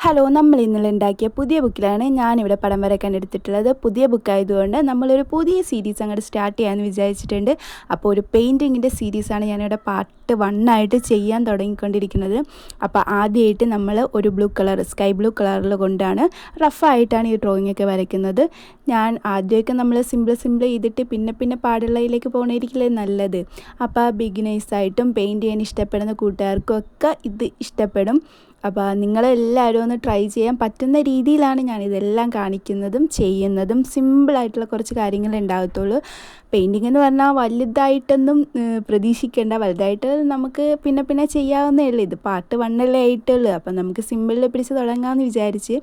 Hello, നമ്മൾ ഇന്നലെ ഉണ്ടാക്കിയ പുതിയ ബുക്കിലാണ് ഞാനിവിടെ പടം വരയ്ക്കാൻ എടുത്തിട്ടുള്ളത്. പുതിയ ബുക്കായതുകൊണ്ട് നമ്മളൊരു പുതിയ സീരീസ് അങ്ങോട്ട് സ്റ്റാർട്ട് ചെയ്യാമെന്ന് വിചാരിച്ചിട്ടുണ്ട്. അപ്പോൾ ഒരു പെയിൻറ്റിങ്ങിൻ്റെ സീരീസാണ് ഞാനിവിടെ പാർട്ട് 1 ആയിട്ട് ചെയ്യാൻ തുടങ്ങിക്കൊണ്ടിരിക്കുന്നത്. അപ്പോൾ ആദ്യമായിട്ട് നമ്മൾ ഒരു ബ്ലൂ കളർ, സ്കൈ ബ്ലൂ കളറിൽ കൊണ്ടാണ് റഫായിട്ടാണ് ഈ ഡ്രോയിങ് ഒക്കെ വരയ്ക്കുന്നത്. ഞാൻ ആദ്യമൊക്കെ നമ്മൾ സിമ്പിൾ ചെയ്തിട്ട് പിന്നെ പാടുള്ളതിലേക്ക് പോകണമായിരിക്കില്ലേ നല്ലത്. അപ്പോൾ ബിഗിനേഴ്സായിട്ടും പെയിൻറ്റ് ചെയ്യാൻ ഇഷ്ടപ്പെടുന്ന കൂട്ടുകാർക്കും ഒക്കെ ഇത് ഇഷ്ടപ്പെടും. അപ്പോൾ നിങ്ങളെല്ലാവരും ഒന്ന് ട്രൈ ചെയ്യാൻ പറ്റുന്ന രീതിയിലാണ് ഞാനിതെല്ലാം കാണിക്കുന്നതും ചെയ്യുന്നതും. സിമ്പിളായിട്ടുള്ള കുറച്ച് കാര്യങ്ങൾ ഉണ്ടാകത്തുള്ളൂ. പെയിൻറ്റിങ് എന്ന് പറഞ്ഞാൽ വലുതായിട്ടൊന്നും പ്രതീക്ഷിക്കേണ്ട. വലുതായിട്ട് നമുക്ക് പിന്നെ ചെയ്യാവുന്നേ ഉള്ളൂ. ഇത് പാർട്ട് 1 ആയിട്ടുള്ളൂ. അപ്പോൾ നമുക്ക് സിമ്പിളിൽ പിടിച്ച് തുടങ്ങാമെന്ന് വിചാരിച്ച്.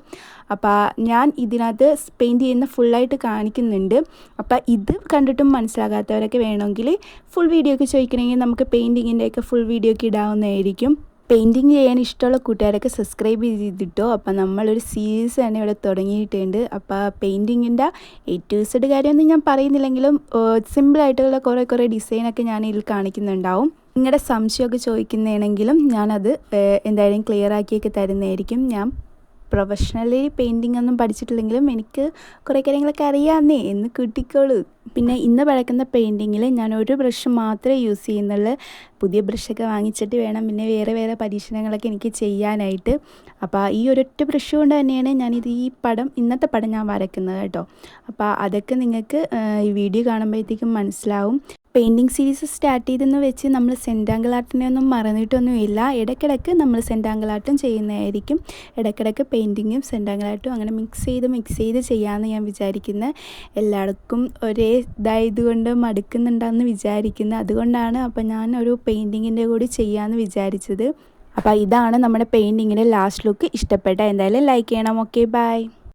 അപ്പോൾ ഞാൻ ഇതിനകത്ത് പെയിൻറ്റ് ചെയ്യുന്ന ഫുള്ളായിട്ട് കാണിക്കുന്നുണ്ട്. അപ്പോൾ ഇത് കണ്ടിട്ടും മനസ്സിലാകാത്തവരൊക്കെ വേണമെങ്കിൽ ഫുൾ വീഡിയോ ഒക്കെ ചോദിക്കണമെങ്കിൽ നമുക്ക് പെയിൻറ്റിങ്ങിൻ്റെയൊക്കെ ഫുൾ വീഡിയോ ഒക്കെ ഇടാവുന്നതായിരിക്കും. പെയിൻറ്റിങ് ചെയ്യാൻ ഇഷ്ടമുള്ള കൂട്ടുകാരൊക്കെ സബ്സ്ക്രൈബ് ചെയ്തിട്ടോ. അപ്പോൾ നമ്മളൊരു സീരീസ് തന്നെ ഇവിടെ തുടങ്ങിയിട്ടുണ്ട്. അപ്പോൾ പെയിൻറ്റിങ്ങിൻ്റെ A to Z കാര്യമൊന്നും ഞാൻ പറയുന്നില്ലെങ്കിലും സിമ്പിളായിട്ടുള്ള കുറേ ഡിസൈനൊക്കെ ഞാൻ ഇതിൽ കാണിക്കുന്നുണ്ടാവും. നിങ്ങളുടെ സംശയമൊക്കെ ചോദിക്കുന്നതാണെങ്കിലും ഞാനത് എന്തായാലും ക്ലിയർ ആക്കിയൊക്കെ തരുന്നതായിരിക്കും. ഞാൻ പ്രൊഫഷണലി പെയിൻറ്റിംഗ് ഒന്നും പഠിച്ചിട്ടില്ലെങ്കിലും എനിക്ക് കുറേ കാര്യങ്ങളൊക്കെ അറിയാമെന്നേ എന്ന് കൂട്ടിക്കോളൂ. പിന്നെ ഇന്ന് വരയ്ക്കുന്ന പെയിൻറ്റിങ്ങിൽ ഞാൻ ഒരു ബ്രഷ് മാത്രമേ യൂസ് ചെയ്യുന്നുള്ളൂ. പുതിയ ബ്രഷൊക്കെ വാങ്ങിച്ചിട്ട് വേണം പിന്നെ വേറെ പരീക്ഷണങ്ങളൊക്കെ എനിക്ക് ചെയ്യാനായിട്ട്. അപ്പോൾ ഈ ഒരൊറ്റ ബ്രഷ് കൊണ്ട് തന്നെയാണ് ഞാനിത് ഇന്നത്തെ പടം ഞാൻ വരയ്ക്കുന്നത് കേട്ടോ. അപ്പോൾ അതൊക്കെ നിങ്ങൾക്ക് ഈ വീഡിയോ കാണുമ്പോഴത്തേക്കും മനസ്സിലാവും. പെയിൻറ്റിങ് സീരീസ് സ്റ്റാർട്ട് ചെയ്തെന്ന് വെച്ച് നമ്മൾ സെൻറ്റാങ്കിൾ ആർട്ടിനെ ഒന്നും മറന്നിട്ടൊന്നുമില്ല. ഇടയ്ക്കിടയ്ക്ക് നമ്മൾ സെൻറ്റാങ്കിൾ ആർട്ടും ചെയ്യുന്നതായിരിക്കും. ഇടയ്ക്കിടയ്ക്ക് പെയിൻറ്റിങ്ങും സെൻറ്റാങ്കിൾ ആർട്ടും അങ്ങനെ മിക്സ് ചെയ്ത് ചെയ്യാമെന്ന് ഞാൻ വിചാരിക്കുന്നത്. എല്ലാവർക്കും ഒരേ ഇതായതുകൊണ്ട് മടുക്കുന്നുണ്ടെന്ന് വിചാരിക്കുന്നത്. അതുകൊണ്ടാണ് അപ്പോൾ ഞാൻ ഒരു പെയിൻറ്റിങ്ങിൻ്റെ കൂടി ചെയ്യാമെന്ന് വിചാരിച്ചത്. അപ്പോൾ ഇതാണ് നമ്മുടെ പെയിൻറ്റിങ്ങിൻ്റെ ലാസ്റ്റ് ലുക്ക്. ഇഷ്ടപ്പെട്ട എന്തായാലും ലൈക്ക് ചെയ്യണം. Okay, by.